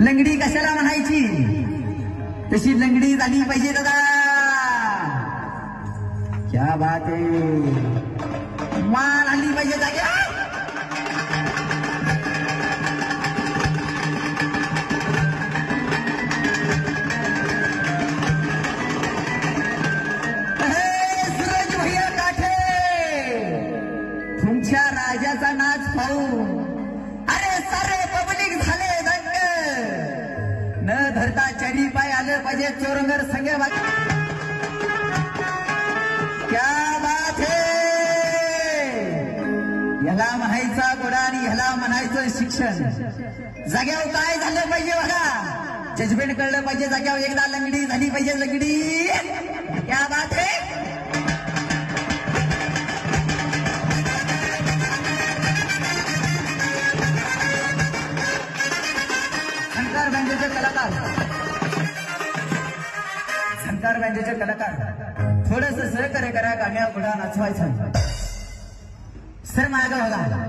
लंगडी कशाला म्हणायची, तशी लंगडी झाली पाहिजे दादा. क्या बात आहे, मान आली पाहिजे जाग्या. सूरज भैया काठे, तुमच्या राजाचा नाच पाहून अरे सारे पब्लिक झाले दंग. न धरता चढी पाय आलं पाहिजे चोरंगर संघ. क्या बात है, याला म्हणायचा गोडा आणि ह्याला म्हणायचं शिक्षण. जाग्यावर काय झालं पाहिजे बघा, जजमेंट कळलं पाहिजे जाग्यावर. एकदा लंगडी झाली पाहिजे, लंगडी. क्या बात है. झंकार बँडेचे कलाकार, झंकार बँडेचे कलाकार थोडस सहकार्य करा, गाण्या पुढा नाचवायचं. सर मागं बघा.